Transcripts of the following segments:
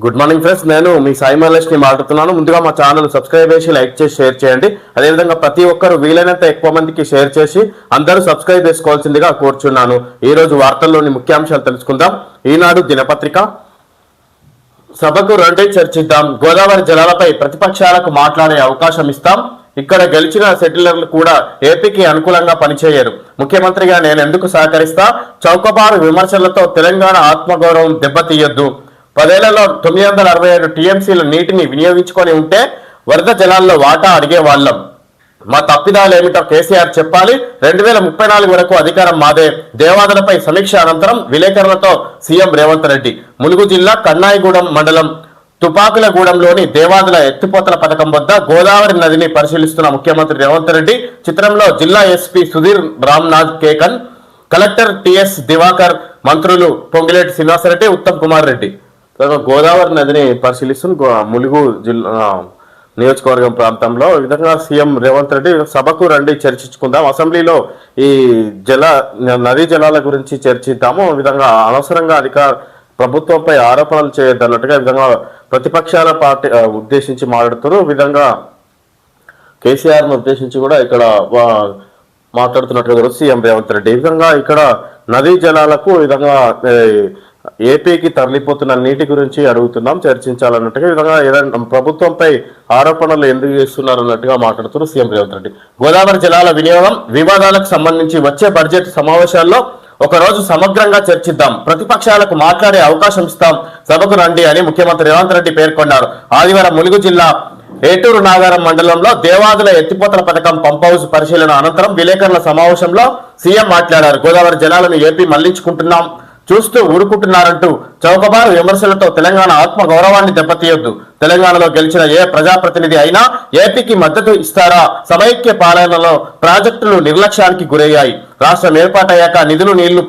Good morning friends, నేను మీ సాయి మహేష్ని మాట్లాడుతున్నాను. ముందుగా మా ఛానల్ సబ్స్క్రైబ్ చేసి లైక్ చేసి షేర్ చేయండి. అదేవిధంగా ప్రతి ఒక్కరు వీలైనంత ఎక్కువ మందికి షేర్ చేసి అందరూ సబ్స్క్రైబ్ చేసుకోవాల్సిందిగా కోరుచున్నాను. ఈ రోజు వార్తల్లోని ముఖ్యాంశాలు తెలుసుకుందాం. ఈనాడు దినపత్రిక. సభకు రండి చర్చిద్దాం. గోదావరి జలాలపై ప్రతిపక్షాలకు మాట్లాడే అవకాశం ఇస్తాం. ఇక్కడ గెలిచిన సెటిలర్లు కూడా ఏపీకి అనుకూలంగా పనిచేయరు. ముఖ్యమంత్రిగా నేను ఎందుకు సహకరిస్తా? చౌకబారు విమర్శలతో తెలంగాణ ఆత్మగౌరవం దెబ్బతీయొద్దు. 10 ఏళ్లలో 967 టీఎంసీలు నీటిని వినియోగించుకొని ఉంటే వరద జలాల్లో వాటా అడిగేవాళ్ళం. మా తప్పిదాలు ఏమిటో కేసీఆర్ చెప్పాలి. 2034 వరకు అధికారం మాదే. దేవాదులపై సమీక్ష అనంతరం విలేకరులతో సీఎం రేవంత్ రెడ్డి. ములుగు జిల్లా కన్నాయిగూడెం మండలం తుపాకులగూడెంలోని దేవాదుల ఎత్తిపోతల పథకం వద్ద గోదావరి నదిని పరిశీలిస్తున్న ముఖ్యమంత్రి రేవంత్ రెడ్డి. చిత్రంలో జిల్లా SP Sudheer Ramnath Kekan, collector TS Diwakar, మంత్రులు పొంగిలేటి శ్రీనివాసరెడ్డి, ఉత్తమ్ కుమార్ రెడ్డి. గోదావరి నదిని పరిశీలిస్తున్న ములుగు జిల్లా నియోజకవర్గం ప్రాంతంలో ఈ విధంగా సీఎం రేవంత్ రెడ్డి సభకు రండి చర్చించుకుందాం, అసెంబ్లీలో ఈ నదీ జలాల గురించి చర్చిద్దాము, ఈ విధంగా అనవసరంగా ప్రభుత్వంపై ఆరోపణలు చేయొద్దన్నట్టుగా ఈ విధంగా ప్రతిపక్షాల పార్టీ ఉద్దేశించి మాట్లాడుతారు. ఈ విధంగా కేసీఆర్ను ఉద్దేశించి కూడా ఇక్కడ మాట్లాడుతున్నట్టుగా సీఎం రేవంత్ రెడ్డి. ఈ విధంగా ఇక్కడ నదీ జలాలకు ఈ విధంగా ఏపీకి తరలిపోతున్న నీటి గురించి అడుగుతున్నాం, చర్చించాలన్నట్టుగా ఈ విధంగా ఏదైనా ప్రభుత్వంపై ఆరోపణలు ఎందుకు చేస్తున్నారు అన్నట్టుగా మాట్లాడుతున్నారు సీఎం రేవంత్ రెడ్డి. గోదావరి జలాల వినియోగం వివాదాలకు సంబంధించి వచ్చే బడ్జెట్ సమావేశాల్లో ఒకరోజు సమగ్రంగా చర్చిద్దాం. ప్రతిపక్షాలకు మాట్లాడే అవకాశం ఇస్తాం. సభకు రండి అని ముఖ్యమంత్రి రేవంత్ రెడ్డి పేర్కొన్నారు. ఆదివారం ములుగు జిల్లా ఏటూరు నాగారం మండలంలో దేవాదుల ఎత్తిపోతల పథకం పంప్ హౌస్ పరిశీలన అనంతరం విలేకరుల సమావేశంలో సీఎం మాట్లాడారు. గోదావరి జలాలను ఏపీ మళ్లించుకుంటున్నాం, చూస్తూ ఊరుకుంటున్నారంటూ చౌకబారు విమర్శలతో తెలంగాణ ఆత్మ గౌరవాన్ని దెబ్బతీయొద్దు. తెలంగాణలో గెలిచిన ఏ ప్రజాప్రతినిధి అయినా ఏపీకి మద్దతు ఇస్తారా? సమైక్య పాలనలో ప్రాజెక్టులు నిర్లక్ష్యానికి గురయ్యాయి. రాష్ట్రం ఏర్పాటయ్యాక నిధులు నీళ్లు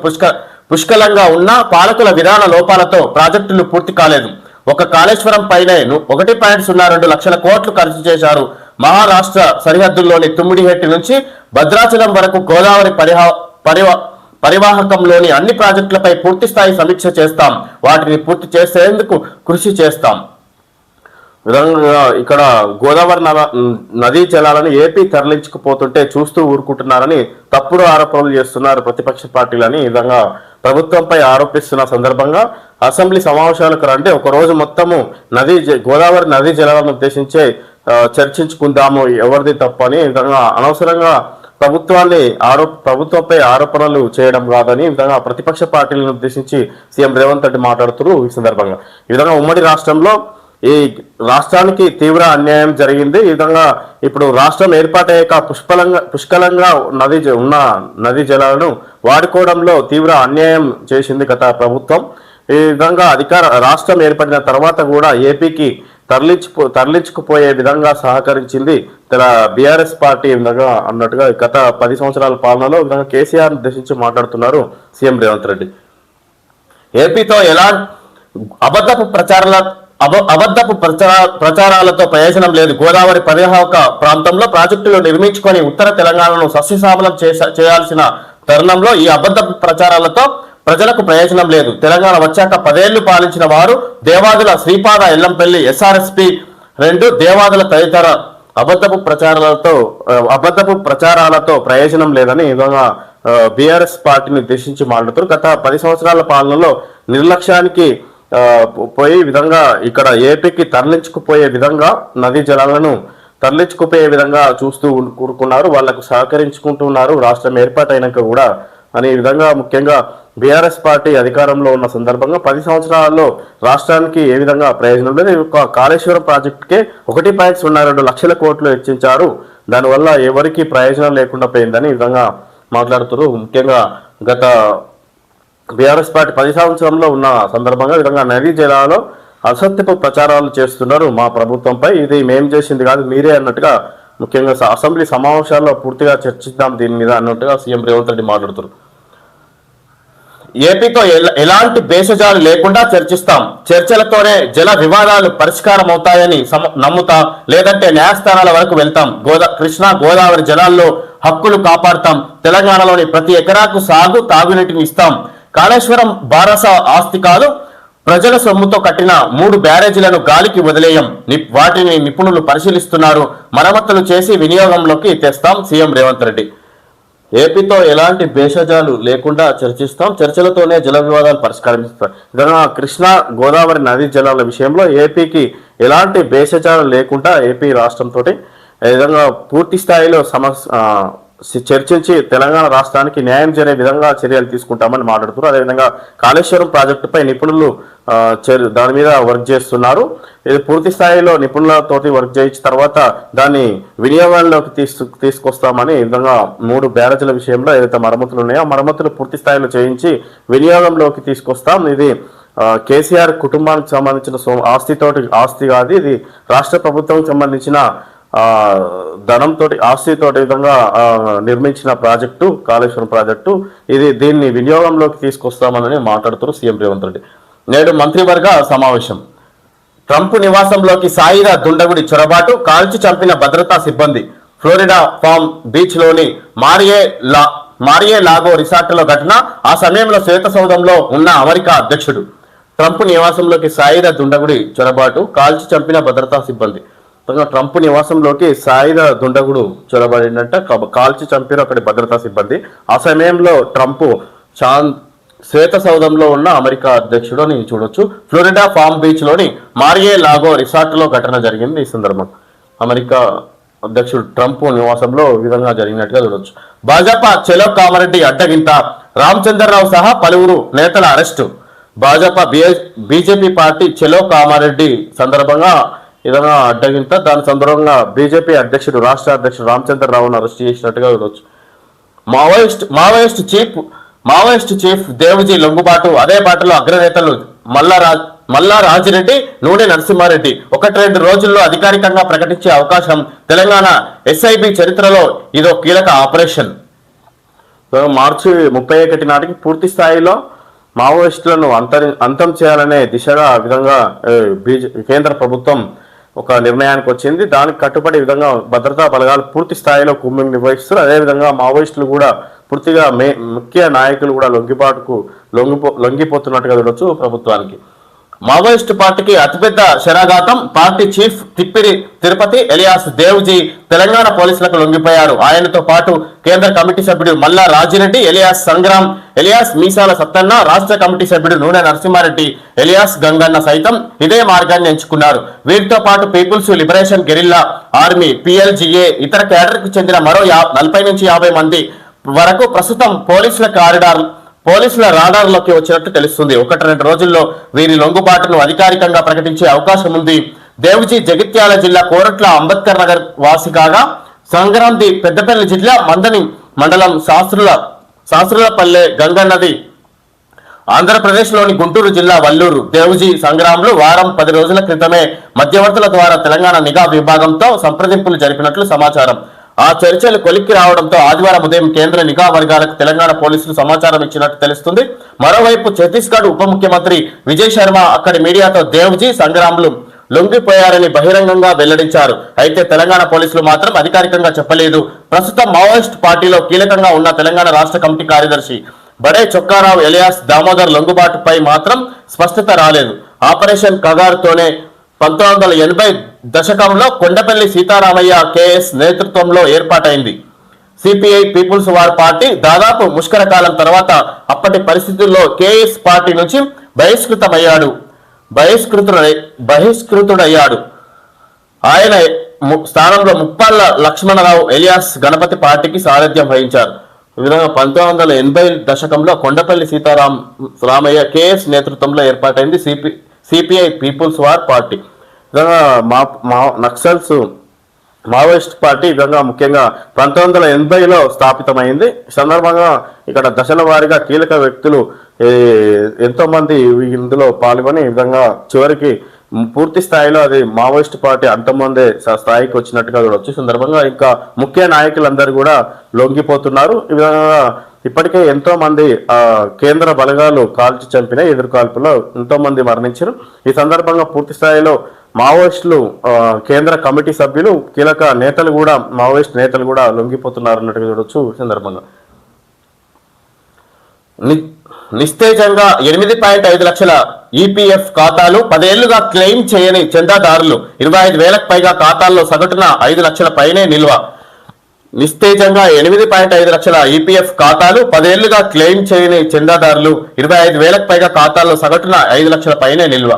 పుష్కలంగా ఉన్న పాలకుల విధాన లోపాలతో ప్రాజెక్టులు పూర్తి కాలేదు. ఒక కాళేశ్వరం పైనే 1.02 లక్షల కోట్లు ఖర్చు చేశారు. మహారాష్ట్ర సరిహద్దుల్లోని తుమ్మిడిహెట్టి నుంచి భద్రాచలం వరకు గోదావరి పరివాహకంలోని అన్ని ప్రాజెక్టులపై పూర్తి స్థాయి సమీక్ష చేస్తాం. వాటిని పూర్తి చేసేందుకు కృషి చేస్తాం. విధంగా ఇక్కడ గోదావరి నదీ జలాలను ఏపీ తరలించుకుపోతుంటే చూస్తూ ఊరుకుంటున్నారని తప్పుడు ఆరోపణలు చేస్తున్నారు ప్రతిపక్ష పార్టీలని ఈ విధంగా ప్రభుత్వంపై ఆరోపిస్తున్న సందర్భంగా అసెంబ్లీ సమావేశాలకు రండి, ఒకరోజు మొత్తము గోదావరి నదీ జలాలను ఉద్దేశించే చర్చించుకుందాము, ఎవరిది తప్పని ఈ విధంగా అనవసరంగా ప్రభుత్వంపై ఆరోపణలు చేయడం కాదని ఈ విధంగా ప్రతిపక్ష పార్టీలను ఉద్దేశించి సీఎం రేవంత్ రెడ్డి మాట్లాడుతున్నారు. ఈ సందర్భంగా ఈ విధంగా ఉమ్మడి రాష్ట్రంలో ఈ రాష్ట్రానికి తీవ్ర అన్యాయం జరిగింది. ఈ విధంగా ఇప్పుడు రాష్ట్రం ఏర్పాటయ్యాక పుష్కలంగా ఉన్న నదీ జలాలను వాడుకోవడంలో తీవ్ర అన్యాయం చేసింది గత ప్రభుత్వం. ఈ విధంగా రాష్ట్రం ఏర్పడిన తర్వాత కూడా ఏపీకి తరలించుకుపోయే విధంగా సహకరించింది బీఆర్ఎస్ పార్టీ విధంగా అన్నట్టుగా గత 10 సంవత్సరాల పాలనలో విధంగా కేసీఆర్ ఉద్దేశించి మాట్లాడుతున్నారు సీఎం రేవంత్ రెడ్డి. ఏపీతో ఎలా అబద్ధపు ప్రచారాలతో ప్రయోజనం లేదు. గోదావరి పరివాహక ప్రాంతంలో ప్రాజెక్టులు నిర్మించుకొని ఉత్తర తెలంగాణను సస్యశ్యామలం చేయాల్సిన తరుణంలో ఈ అబద్ధపు ప్రచారాలతో ప్రజలకు ప్రయోజనం లేదు. తెలంగాణ వచ్చాక 10 ఏళ్లు పాలించిన వారు దేవాదుల, శ్రీపాద, ఎల్లంపల్లి, ఎస్ఆర్ఎస్పి 2 దేవాదుల తదితర అబద్ధపు ప్రచారాలతో ప్రయోజనం లేదని ఈ విధంగా బీఆర్ఎస్ పార్టీని ఉద్దేశించి మాట్లాడుతారు. గత 10 సంవత్సరాల పాలనలో నిర్లక్ష్యానికి పోయి విధంగా ఇక్కడ ఏపీకి తరలించుకుపోయే విధంగా నదీ జలాలను తరలించుకుపోయే విధంగా చూస్తూ కూడుకున్నారు, వాళ్లకు సహకరించుకుంటున్నారు రాష్ట్రం ఏర్పాటైనాక కూడా అనే విధంగా ముఖ్యంగా బీఆర్ఎస్ పార్టీ అధికారంలో ఉన్న సందర్భంగా 10 సంవత్సరాల్లో రాష్ట్రానికి ఏ విధంగా ప్రయోజనం లేదు. కాళేశ్వరం ప్రాజెక్టుకే 1.02 లక్షల కోట్లు వెచ్చించారు, దానివల్ల ఎవరికి ప్రయోజనం లేకుండా పోయిందని ఈ విధంగా మాట్లాడుతున్నారు. ముఖ్యంగా గత బీఆర్ఎస్ పార్టీ 10 సంవత్సరంలో ఉన్న సందర్భంగా విధంగా నదీ జలాల్లో అసత్యపు ప్రచారాలు చేస్తున్నారు మా ప్రభుత్వంపై, ఇది మేం చేసింది కాదు మీరే అన్నట్టుగా ముఖ్యంగా అసెంబ్లీ సమావేశాల్లో పూర్తిగా చర్చిద్దాం దీని మీద అన్నట్టుగా సీఎం రేవంత్ రెడ్డి మాట్లాడుతారు. ఏపీతో ఎలాంటి భేషజాలు లేకుండా చర్చిస్తాం. చర్చలతోనే జల వివాదాలు పరిష్కారం అవుతాయని నమ్ముతా, లేదంటే న్యాయస్థానాల వరకు వెళ్తాం. కృష్ణా గోదావరి జలాల్లో హక్కులు కాపాడుతాం. తెలంగాణలోని ప్రతి ఎకరాకు తాగునీటిని ఇస్తాం. కాళేశ్వరం బారస ఆస్తి కాదు, ప్రజల సొమ్ముతో కట్టిన 3 బ్యారేజీలను గాలికి వదిలేయం, వాటిని నిపుణులు పరిశీలిస్తున్నారు, మరమ్మతులు చేసి వినియోగంలోకి తెస్తాం సీఎం రేవంత్ రెడ్డి. ఏపీతో ఎలాంటి భేషజాలు లేకుండా చర్చిస్తాం, చర్చలతోనే జల వివాదాలు పరిష్కరిస్తాం. విధంగా కృష్ణా గోదావరి నదీ జలాల విషయంలో ఏపీకి ఎలాంటి భేషజాలు లేకుండా ఏపీ రాష్ట్రంతో విధంగా పూర్తి స్థాయిలో చర్చించి తెలంగాణ రాష్ట్రానికి న్యాయం జరిగే విధంగా చర్యలు తీసుకుంటామని మాట్లాడుతున్నారు. అదేవిధంగా కాళేశ్వరం ప్రాజెక్టుపై నిపుణులు దాని మీద వర్క్ చేస్తున్నారు. ఇది పూర్తి స్థాయిలో నిపుణులతోటి వర్క్ చేయించిన తర్వాత దాన్ని వినియోగంలోకి తీసుకొస్తామని ఈ విధంగా 3 బ్యారేజీల విషయంలో ఏదైతే మరమ్మతులు ఉన్నాయో మరమ్మతులు పూర్తి స్థాయిలో చేయించి వినియోగంలోకి తీసుకొస్తాం. ఇది కేసీఆర్ కుటుంబానికి సంబంధించిన ఆస్తి కాదు, ఇది రాష్ట్ర ప్రభుత్వానికి సంబంధించిన ధనంతో ఆస్తితో విధంగా నిర్మించిన ప్రాజెక్టు కాళేశ్వరం ప్రాజెక్టు. దీన్ని వినియోగంలోకి తీసుకొస్తామని మాట్లాడుతున్నారు సీఎం రేవంత్ రెడ్డి. నేడు మంత్రివర్గ సమావేశం. ట్రంప్ నివాసంలోకి సాయుధ దుండగుడి చొరబాటు, కాల్చి చంపిన భద్రతా సిబ్బంది. ఫ్లోరిడా ఫామ్ బీచ్ లోని మారియే లాగో రిసార్ట్లో ఘటన. ఆ సమయంలో శ్వేత సౌధంలో ఉన్న అమెరికా అధ్యక్షుడు. ట్రంప్ నివాసంలోకి సాయుధ దుండగుడి చొరబాటు, కాల్చి చంపిన భద్రతా సిబ్బంది. ట్రంప్ నివాసంలోకి సాయుధ దుండగుడు చొరబడిందంట, కాల్చి చంపిన అక్కడి భద్రతా సిబ్బంది. ఆ సమయంలో ట్రంప్ శ్వేత సౌధంలో ఉన్న అమెరికా అధ్యక్షుడు అని చూడొచ్చు. ఫ్లోరిడా ఫామ్ బీచ్ లోని మారియే లాగో రిసార్ట్లో ఘటన జరిగింది. ఈ సందర్భం అమెరికా అధ్యక్షుడు ట్రంప్ నివాసంలో ఈ విధంగా జరిగినట్టుగా చూడొచ్చు. భాజపా చెలో కామారెడ్డి అడ్డగింత, రామచంద్రరావు సహా పలువురు నేతల అరెస్టు. భాజపా బీజేపీ పార్టీ చెలో కామారెడ్డి సందర్భంగా విధంగా అడ్డగింత, దాని సందర్భంగా బీజేపీ అధ్యక్షుడు రాష్ట్ర అధ్యక్షుడు రామచంద్రరావును అరెస్ట్ చేసినట్టుగా చూడవచ్చు. మావోయిస్ట్ చీఫ్ దేవుజీ లొంగుబాటు. అదే పాటలో అగ్రనేతలు మల్లా రాజిరెడ్డి, నూనె నరసింహారెడ్డి 1-2 రోజుల్లో అధికారికంగా ప్రకటించే అవకాశం. తెలంగాణ ఎస్ఐబి చరిత్రలో ఇదో కీలక ఆపరేషన్. మార్చి 31 నాటికి పూర్తి స్థాయిలో మావోయిస్టులను అంతం చేయాలనే దిశగా విధంగా కేంద్ర ప్రభుత్వం ఒక నిర్ణయానికి వచ్చింది. దానికి కట్టుబడి విధంగా భద్రతా బలగాలు పూర్తి స్థాయిలో కూంబింగ్ నిర్వహిస్తారు. అదేవిధంగా మావోయిస్టులు కూడా పూర్తిగా ముఖ్య నాయకులు కూడా లొంగిపోతున్నట్టుగా చూడొచ్చు ప్రభుత్వానికి. మావోయిస్టు పార్టీకి అతిపెద్ద శరాఘాతం. Party chief Tippiri Tirupati alias Devji Telangana పోలీసులకు లొంగిపోయారు. ఆయనతో పాటు కేంద్ర కమిటీ సభ్యుడు మల్లా రాజిరెడ్డి, ఎలియాస్ సంగ్రామ్, ఎలియాస్ మీసాల సత్తన్న, రాష్ట్ర కమిటీ సభ్యుడు నూనె నరసింహారెడ్డి, ఎలియాస్ గంగన్న సైతం ఇదే మార్గాన్ని ఎంచుకున్నారు. వీరితో పాటు people's liberation guerrilla army PLGA ఇతర కేడర్కు చెందిన మరో 40 నుంచి 50 మంది వరకు ప్రస్తుతం పోలీసుల రాడార్లోకి వచ్చినట్టు తెలుస్తుంది. 1-2 రోజుల్లో వీరి లొంగుబాటును అధికారికంగా ప్రకటించే అవకాశం ఉంది. దేవ్జీ జగిత్యాల జిల్లా కోరట్ల అంబేద్కర్ నగర్ వాసి కాగా, సంగ్రాంది పెద్దపల్లి జిల్లా మందని మండలం శాస్త్రులపల్లె గంగన్నది ఆంధ్రప్రదేశ్లోని గుంటూరు జిల్లా వల్లూరు. దేవ్జీ సంగ్రాంలు వారం 10 రోజుల క్రితమే మధ్యవర్తుల ద్వారా తెలంగాణ నిఘా విభాగంతో సంప్రదింపులు జరిపినట్లు సమాచారం. ఆ చర్చలు కొలిక్కి రావడంతో ఆదివారం ఉదయం కేంద్ర నిఘా వర్గాలకు తెలంగాణ పోలీసులు సమాచారం ఇచ్చినట్టు తెలుస్తుంది. మరోవైపు ఛత్తీస్గఢ్ ఉప ముఖ్యమంత్రి విజయ్ శర్మ అక్కడి మీడియాతో దేవ్జీ సంగ్రాంలు లొంగిపోయారని బహిరంగంగా వెల్లడించారు. అయితే తెలంగాణ పోలీసులు మాత్రం అధికారికంగా చెప్పలేదు. ప్రస్తుతం మావోయిస్ట్ పార్టీలో కీలకంగా ఉన్న తెలంగాణ రాష్ట్ర కమిటీ కార్యదర్శి బడే చొక్కారావు ఎలియాస్ దామోదర్ లొంగుబాటుపై మాత్రం స్పష్టత రాలేదు. ఆపరేషన్ కగారుతోనే 1980 దశకంలో కొండపల్లి సీతారామయ్య KS నేతృత్వంలో ఏర్పాటైంది CPI పీపుల్స్ వార్ పార్టీ. దాదాపు ముష్కర కాలం తర్వాత అప్పటి పరిస్థితుల్లో KS పార్టీ నుంచి బహిష్కృతుడయ్యాడు. ఆయన స్థానంలో ముప్పాళ్ల లక్ష్మణరావు ఎలియాస్ గణపతి పార్టీకి సారథ్యం వహించారు. ఈ విధంగా 1980 దశకంలో కొండపల్లి సీతారామయ్య KS నేతృత్వంలో ఏర్పాటైంది CPI పీపుల్స్ వార్ పార్టీ. విధంగా నక్సల్స్ మావోయిస్ట్ పార్టీ విధంగా ముఖ్యంగా 1980లో స్థాపితమైంది. ఈ సందర్భంగా ఇక్కడ దశల వారీగా కీలక వ్యక్తులు ఎంతోమంది ఇందులో పాల్గొని ఈ విధంగా చివరికి పూర్తి స్థాయిలో అది మావోయిస్ట్ పార్టీ అంతమందే స్థాయికి వచ్చినట్టుగా చూడవచ్చు. ఈ సందర్భంగా ఇంకా ముఖ్య నాయకులందరూ కూడా లొంగిపోతున్నారు. ఈ విధంగా ఇప్పటికే ఎంతో మంది కేంద్ర బలగాలు కాల్చి చంపిన ఎదురుకాల్పులో ఎంతో మంది మరణించారు. ఈ సందర్భంగా పూర్తి స్థాయిలో మావోయిస్టులు కేంద్ర కమిటీ సభ్యులు కీలక నేతలు కూడా మావోయిస్ట్ నేతలు కూడా లొంగిపోతున్నారు అన్నట్టుగా చూడొచ్చు. ఈ సందర్భంగా నిస్తేజంగా 8.5 లక్షల ఈపీఎఫ్ ఖాతాలు 10 ఏళ్లుగా క్లెయిమ్ చేయని చందాదారులు 25,000కు పైగా ఖాతాల్లో సగటున 5 లక్షల పైనే నిల్వ. నిస్తేజంగా 8.5 లక్షల ఈపీఎఫ్ ఖాతాలు 10 ఏళ్లుగా క్లెయిమ్ చేయని చందాదారులు 25,000కు పైగా ఖాతాల్లో సగటున 5 లక్షల పైనే నిల్వ.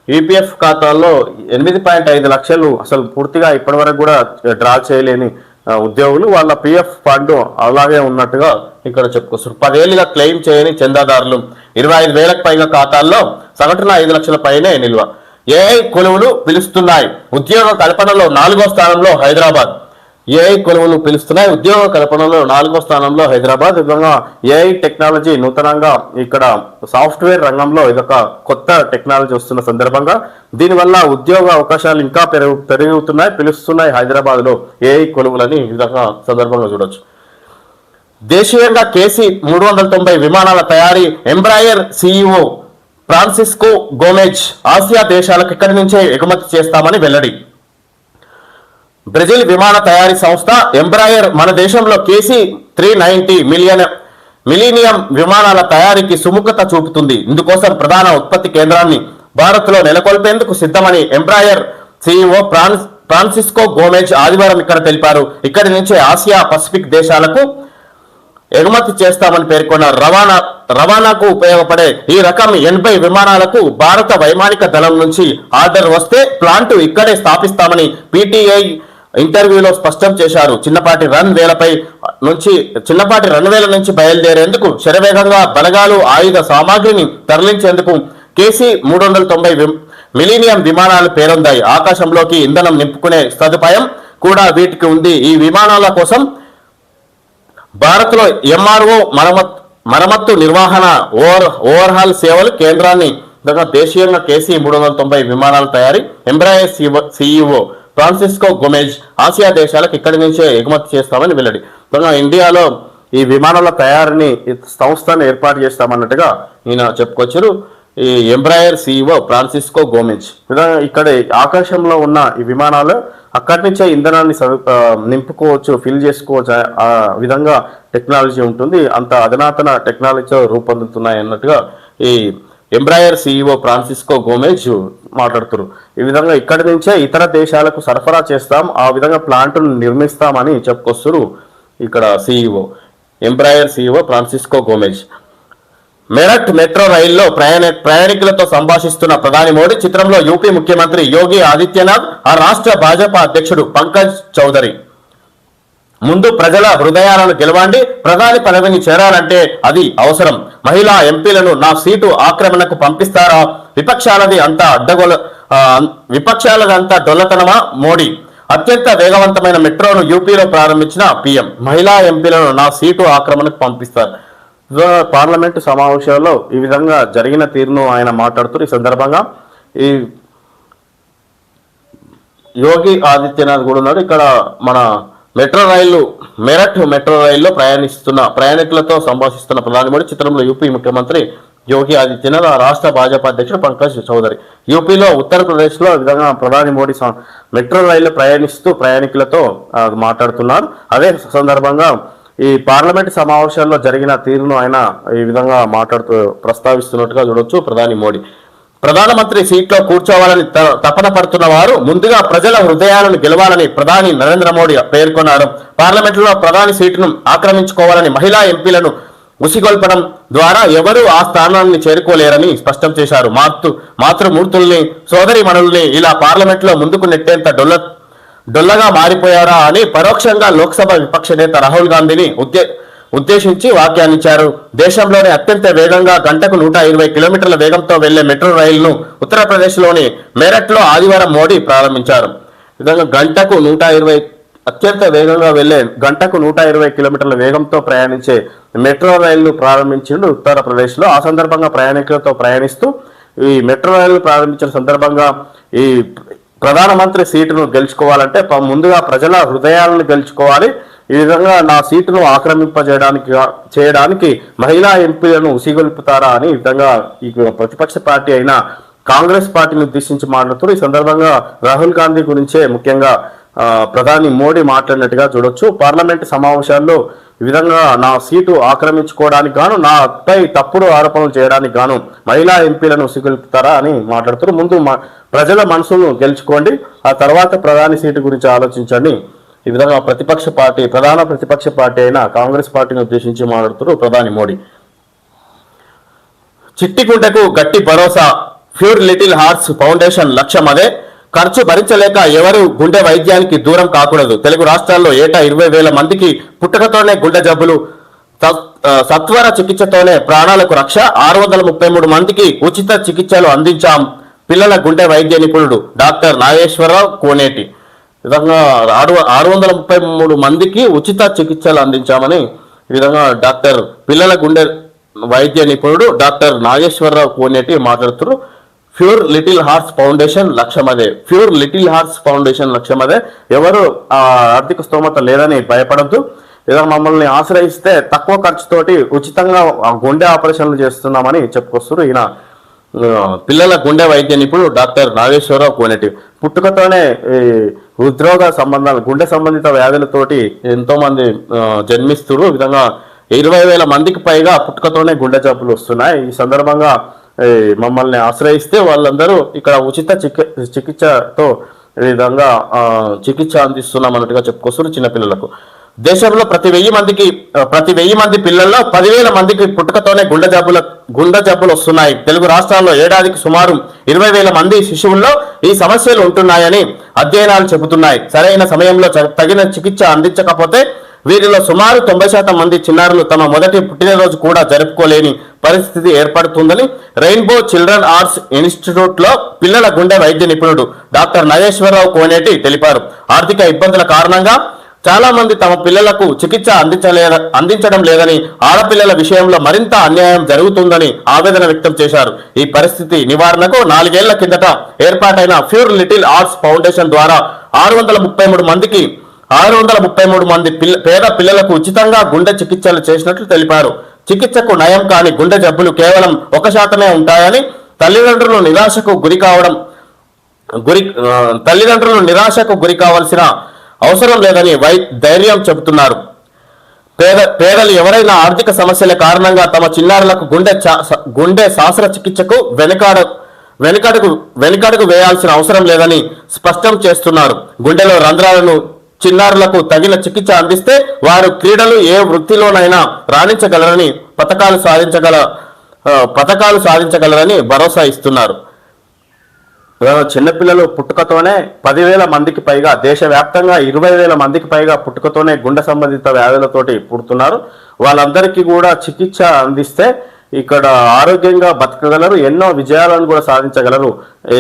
ఈపీఎఫ్ ఖాతాల్లో 8.5 లక్షలు అసలు పూర్తిగా ఇప్పటివరకు కూడా డ్రా చేయలేని ఉద్యోగులు వాళ్ళ పిఎఫ్ ఫండ్ అలాగే ఉన్నట్టుగా ఇక్కడ చెప్పుకొస్తారు. 10 ఏళ్లుగా క్లెయిమ్ చేయని చందాదారులు 25,000కు పైగా ఖాతాల్లో సగటున 5 లక్షల పైనే నిల్వ. ఏఐ కొలువులు పిలుస్తున్నాయి, ఉద్యోగ కల్పనలో 4వ స్థానంలో హైదరాబాద్. ఏఐ కొలువులు పిలుస్తున్నాయి, ఉద్యోగ కల్పనలో 4వ స్థానంలో హైదరాబాద్. విధంగా ఏఐ టెక్నాలజీ నూతనంగా ఇక్కడ సాఫ్ట్వేర్ రంగంలో ఇదొక కొత్త టెక్నాలజీ వస్తున్న సందర్భంగా దీనివల్ల ఉద్యోగ అవకాశాలు ఇంకా పిలుస్తున్నాయి హైదరాబాద్ లో ఏఐ కొలువులని ఈ విధంగా సందర్భంగా చూడొచ్చు. దేశీయంగా కేసీ 390 విమానాల తయారీ ఎంబ్రాయర్ సిఇఓ ఫ్రాన్సిస్కో గోమెజ్ ఆసియా దేశాలకు ఇక్కడి నుంచే ఎగుమతి చేస్తామని వెల్లడి. బ్రెజిల్ విమాన తయారీ సంస్థ ఎంబ్రాయర్ మన దేశంలో కేసీ 390 మిలీనియం విమానాల తయారీకి సుముఖత చూపుతుంది. ఇందుకోసం ప్రధాన ఉత్పత్తి కేంద్రాన్ని భారత్లో నెలకొల్పేందుకు సిద్ధమని ఎంబ్రాయర్ సిఇఓ ఫ్రాన్సిస్కో గోమెజ్ ఆదివారం ఇక్కడ తెలిపారు. ఇక్కడి నుంచే ఆసియా పసిఫిక్ దేశాలకు ఎగుమతి చేస్తామని పేర్కొన్నారు. రవాణాకు ఉపయోగపడే ఈ రకం 80 విమానాలకు భారత వైమానిక దళం నుంచి ఆర్డర్ వస్తే ప్లాంట్ ఇక్కడే స్థాపిస్తామని పీటీఐ ఇంటర్వ్యూలో స్పష్టం చేశారు. చిన్నపాటి రన్ వేల నుంచి బయలుదేరేందుకు శరవేగంగా బలగాలు ఆయుధ సామాగ్రిని తరలించేందుకు కేసీ 390 మిలీనియం విమానాలు పేరొందాయి. ఆకాశంలోకి ఇంధనం నింపుకునే సదుపాయం కూడా వీటికి ఉంది. ఈ విమానాల కోసం భారత్లో ఎంఆర్ఓ మరమ్మత్తు నిర్వహణ ఓవర్హాల్ సేవలు కేంద్రాన్ని దేశీయంగా కేసీ 390 విమానాల తయారీ ఎంబ్రాయర్ సిఇఓ ఫ్రాన్సిస్కో గోమెజ్ ఆసియా దేశాలకు ఇక్కడి నుంచే ఎగుమతి చేస్తామని వెల్లడి. ఇండియాలో ఈ విమానాల తయారీని సంస్థను ఏర్పాటు చేస్తామన్నట్టుగా ఈయన చెప్పుకొచ్చారు. ఈ ఎంబ్రాయర్ సిఇఓ ఫ్రాన్సిస్కో గోమెజ్ ఇక్కడ ఆకాశంలో ఉన్న ఈ విమానాలు అక్కడి నుంచే ఇంధనాన్ని నింపుకోవచ్చు, ఫిల్ చేసుకోవచ్చు. ఆ విధంగా టెక్నాలజీ ఉంటుంది. అంత అధునాతన టెక్నాలజీతో రూపొందుతున్నాయి అన్నట్టుగా ఈ ఎంబ్రాయర్ సిఇఓ ఫ్రాన్సిస్కో గోమెజ్ మాట్లాడుతున్నారు. ఈ విధంగా ఇక్కడి నుంచే ఇతర దేశాలకు సరఫరా చేస్తాం, ఆ విధంగా ప్లాంట్ను నిర్మిస్తామని చెప్పుకొస్తారు ఇక్కడ CEO Embraer CEO Francisco Gomez. Meerut metro రైల్లో ప్రయాణికులతో సంభాషిస్తున్న ప్రధాని మోడీ చిత్రంలో యూపీ ముఖ్యమంత్రి యోగి ఆదిత్యనాథ్, ఆ రాష్ట్ర భాజపా అధ్యక్షుడు పంకజ్ చౌదరి. ముందు ప్రజల హృదయాలను గెలవండి, ప్రధాని పదవిని చేరాలంటే అది అవసరం. మహిళా ఎంపీలను నా సీటు ఆక్రమణకు పంపిస్తారా? విపక్షాలది అంతా డొల్లతనమా? మోడీ అత్యంత వేగవంతమైన మెట్రోను యూపీలో ప్రారంభించిన పీఎం. మహిళా ఎంపీలను నా సీటు ఆక్రమణకు పంపిస్తారు. పార్లమెంటు సమావేశాల్లో ఈ విధంగా జరిగిన తీరును ఆయన మాట్లాడుతూ ఈ సందర్భంగా ఈ యోగి ఆదిత్యనాథ్ కూడా ఉన్నాడు. ఇక్కడ మన మెరట్ మెట్రో రైల్లో ప్రయాణికులతో సంభాషిస్తున్న ప్రధాని మోడీ చిత్రంలో యూపీ ముఖ్యమంత్రి యోగి ఆదిత్యనాథ్, ఆ రాష్ట్ర భాజపా అధ్యక్షుడు పంకజ్ చౌదరి. యూపీలో ఉత్తరప్రదేశ్లో విధంగా ప్రధాని మోడీ మెట్రో రైలు ప్రయాణికులతో మాట్లాడుతున్నారు. అదే సందర్భంగా ఈ పార్లమెంట్ సమావేశాల్లో జరిగిన తీరును ఆయన ఈ విధంగా ప్రస్తావిస్తున్నట్టుగా చూడొచ్చు. ప్రధాని మోడీ ప్రధానమంత్రి సీట్లో కూర్చోవాలని తపన పడుతున్న వారు ముందుగా ప్రజల హృదయాలను గెలవాలని ప్రధాని నరేంద్ర మోడీ పేర్కొన్నారు. పార్లమెంట్లో ప్రధాని సీటును ఆక్రమించుకోవాలని మహిళా ఎంపీలను ఉసిగొల్పడం ద్వారా ఎవరూ ఆ స్థానాన్ని చేరుకోలేరని స్పష్టం చేశారు. మాతృమూర్తుల్ని, సోదరి మనుల్ని ఇలా పార్లమెంట్లో ముందుకు నెట్టేంత డొల్లగా మారిపోయారా అని పరోక్షంగా లోక్సభ విపక్ష నేత రాహుల్ గాంధీని ఉద్దేశించి వ్యాఖ్యానించారు. దేశంలోనే అత్యంత వేగంగా గంటకు 120 కిలోమీటర్ల వేగంతో వెళ్లే మెట్రో రైలును ఉత్తరప్రదేశ్లోని మేరట్లో ఆదివారం మోడీ ప్రారంభించారు. విధంగా అత్యంత వేగంగా వెళ్లే గంటకు 120 కిలోమీటర్ల వేగంతో ప్రయాణించే మెట్రో రైలును ప్రారంభించిండు ఉత్తరప్రదేశ్లో. ఆ సందర్భంగా ప్రయాణికులతో ప్రయాణిస్తూ ఈ మెట్రో రైలు ప్రారంభించిన సందర్భంగా ఈ ప్రధానమంత్రి సీటును గెలుచుకోవాలంటే ముందుగా ప్రజల హృదయాలను గెలుచుకోవాలి. ఈ విధంగా నా సీటును చేయడానికి మహిళా ఎంపీలను ఉసిగొల్పుతారా అని ఈ విధంగా ఈ ప్రతిపక్ష పార్టీ అయిన కాంగ్రెస్ పార్టీని ఉద్దేశించి మాట్లాడుతూ ఈ సందర్భంగా రాహుల్ గాంధీ గురించే ముఖ్యంగా ప్రధాని మోడీ మాట్లాడినట్టుగా చూడొచ్చు. పార్లమెంట్ సమావేశాల్లో ఈ విధంగా నా సీటు ఆక్రమించుకోవడానికి గాను, నాపై తప్పుడు ఆరోపణలు చేయడానికి గాను మహిళా ఎంపీలను ఉసిగొల్పుతారా అని మాట్లాడుతారు. ముందు ప్రజల మనసును గెలుచుకోండి, ఆ తర్వాత ప్రధాని సీటు గురించి ఆలోచించండి. ఈ విధంగా ప్రధాన ప్రతిపక్ష పార్టీ అయిన కాంగ్రెస్ పార్టీని ఉద్దేశించి మాట్లాడుతారు ప్రధాని మోడీ. చిట్టిగుంటకు గట్టి భరోసా, ప్యూర్ లిటిల్ హార్ట్స్ ఫౌండేషన్ లక్ష్యం అదే. ఖర్చు భరించలేక ఎవరు గుండె వైద్యానికి దూరం కాకూడదు. తెలుగు రాష్ట్రాల్లో ఏటా 20,000 మందికి పుట్టుకతోనే గుండె జబ్బులు, సత్వర చికిత్సతోనే ప్రాణాలకు రక్ష. 633 మందికి ఉచిత చికిత్సలు అందించాం. పిల్లల గుండె వైద్య నిపుణుడు డాక్టర్ నాగేశ్వరరావు కోనేటి. విధంగా 633 మందికి ఉచిత చికిత్సలు అందించామని ఈ విధంగా పిల్లల గుండె వైద్య నిపుణుడు డాక్టర్ నాగేశ్వరరావు కోనేటి మాట్లాడుతున్నారు. ప్యూర్ లిటిల్ హార్ట్స్ ఫౌండేషన్ లక్ష్యం అదే. ప్యూర్ లిటిల్ హార్ట్స్ ఫౌండేషన్ లక్ష్యం అదే. ఎవరు ఆర్థిక స్తోమత లేదని భయపడద్దు. ఏదో మమ్మల్ని ఆశ్రయిస్తే తక్కువ ఖర్చుతోటి ఉచితంగా గుండె ఆపరేషన్లు చేస్తున్నామని చెప్పుకొస్తారు. ఈయన పిల్లల గుండె వైద్య నిపుణుడు డాక్టర్ నాగేశ్వరరావు కోనేటి. పుట్టుకతోనే హృద్రోగ సంబంధాలు, గుండె సంబంధిత వ్యాధులతోటి ఎంతో మంది జన్మిస్తున్నారు. ఈ విధంగా 20,000 మందికి పైగా పుట్టుకతోనే గుండె జబ్బులు వస్తున్నాయి. ఈ సందర్భంగా మమ్మల్ని ఆశ్రయిస్తే వాళ్ళందరూ ఇక్కడ ఉచిత చికిత్సతో ఈ విధంగా చికిత్స అందిస్తున్నాం అన్నట్టుగా చెప్పుకొస్తారు చిన్నపిల్లలకు. దేశంలో ప్రతి 1000 మంది పిల్లల్లో 10,000 మందికి పుట్టుకతోనే గుండె జబ్బులు వస్తున్నాయి. తెలుగు రాష్ట్రాల్లో ఏడాదికి సుమారు 20,000 మంది శిశువుల్లో ఈ సమస్యలు ఉంటున్నాయని అధ్యయనాలు చెబుతున్నాయి. సరైన సమయంలో తగిన చికిత్స అందించకపోతే వీరిలో సుమారు 90% మంది చిన్నారులు తమ మొదటి పుట్టినరోజు కూడా జరుపుకోలేని పరిస్థితి ఏర్పడుతుందని రెయిన్బో చిల్డ్రన్ ఆర్ట్స్ ఇన్స్టిట్యూట్ లో పిల్లల గుండె వైద్య నిపుణుడు డాక్టర్ నాగేశ్వరరావు కోనేటి తెలిపారు. ఆర్థిక ఇబ్బందుల కారణంగా చాలా మంది తమ పిల్లలకు చికిత్స అందించడం లేదని, ఆడపిల్లల విషయంలో మరింత అన్యాయం జరుగుతుందని ఆవేదన వ్యక్తం చేశారు. ఈ పరిస్థితి నివారణకు 4 ఏళ్ల కిందట ఏర్పాటైన ప్యూర్ లిటిల్ ఆర్ట్స్ ఫౌండేషన్ ద్వారా 633 మంది పేద పిల్లలకు ఉచితంగా గుండె చికిత్సలు చేసినట్లు తెలిపారు. చికిత్సకు నయం కాని గుండె జబ్బులు కేవలం 1% ఉంటాయని, తల్లిదండ్రులు నిరాశకు గురి కావాల్సిన అవసరం లేదని ధైర్యం చెబుతున్నారు. పేదలు ఎవరైనా ఆర్థిక సమస్యల కారణంగా తమ చిన్నారులకు గుండె శస్త్రచికిత్సకు వెనుకడుగు వేయాల్సిన అవసరం లేదని స్పష్టం చేస్తున్నారు. గుండెలో రంధ్రాలను చిన్నారులకు తగిన చికిత్స అందిస్తే వారు క్రీడలు ఏ వృత్తిలోనైనా రాణించగలరని, పథకాలు సాధించగలరని భరోసా ఇస్తున్నారు. చిన్నపిల్లలు పుట్టుకతోనే 10,000 మందికి పైగా, దేశవ్యాప్తంగా 20,000 మందికి పైగా పుట్టుకతోనే గుండె సంబంధిత వ్యాధులతోటి పుడుతున్నారు. వాళ్ళందరికీ కూడా చికిత్స అందిస్తే ఇక్కడ ఆరోగ్యంగా బతకగలరు, ఎన్నో విజయాలను కూడా సాధించగలరు.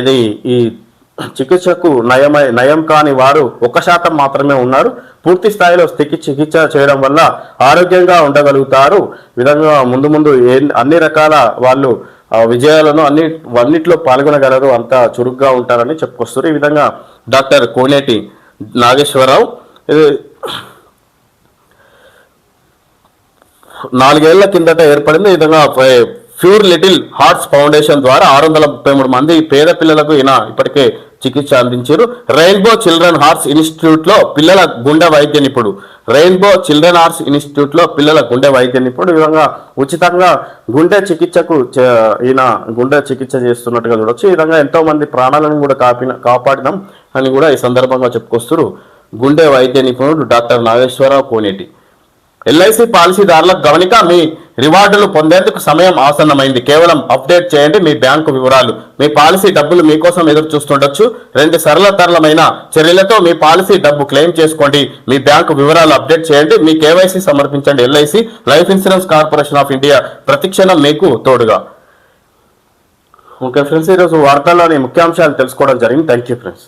ఇది ఈ చికిత్సకు నయం కాని వారు 1% మాత్రమే ఉన్నారు. పూర్తి స్థాయిలో చికిత్స చేయడం వల్ల ఆరోగ్యంగా ఉండగలుగుతారు. విధంగా ముందు అన్ని రకాల వాళ్ళు విజయాలను అన్నిట్లో పాల్గొనగలరు, అంత చురుగ్గా ఉంటారని చెప్పుకొస్తారు. ఈ విధంగా డాక్టర్ కోనేటి నాగేశ్వరరావు 4 ఏళ్ల కిందట ఏర్పడింది. ఈ విధంగా ప్యూర్ లిటిల్ హార్ట్స్ ఫౌండేషన్ ద్వారా 633 మంది పేద పిల్లలకు ఇప్పటికే చికిత్స అందించారు. రెయిన్బో చిల్డ్రన్ హార్ట్స్ ఇన్స్టిట్యూట్ లో పిల్లల గుండె వైద్య నిపుణుడు ఈ విధంగా ఉచితంగా గుండె చికిత్సకు గుండె చికిత్స చేస్తున్నట్టుగా చూడొచ్చు. ఈ విధంగా ఎంతో మంది ప్రాణాలను కూడా కాపాడినాం అని కూడా ఈ సందర్భంగా చెప్పుకొస్తారు గుండె వైద్య నిపుణుడు డాక్టర్ నాగేశ్వరరావు కోనేటి. ఎల్ఐసి పాలసీదారులకు గమనిక, మీ రివార్డులు పొందేందుకు సమయం ఆసన్నమైంది. కేవలం అప్డేట్ చేయండి మీ బ్యాంకు వివరాలు. మీ పాలసీ డబ్బులు మీకోసం ఎదురు చూస్తుండొచ్చు. 2 సరళతరమైన చర్యలతో మీ పాలసీ డబ్బు క్లెయిమ్ చేసుకోండి. మీ బ్యాంకు వివరాలు అప్డేట్ చేయండి. మీ కేవైసీ సమర్పించండి. LIC life insurance corporation of India, ప్రతిక్షణం మీకు తోడుగా. ఓకే ఫ్రెండ్స్, ఈరోజు వార్తల్లోని ముఖ్యాంశాలు తెలుసుకోవడం జరిగింది. Thank you friends.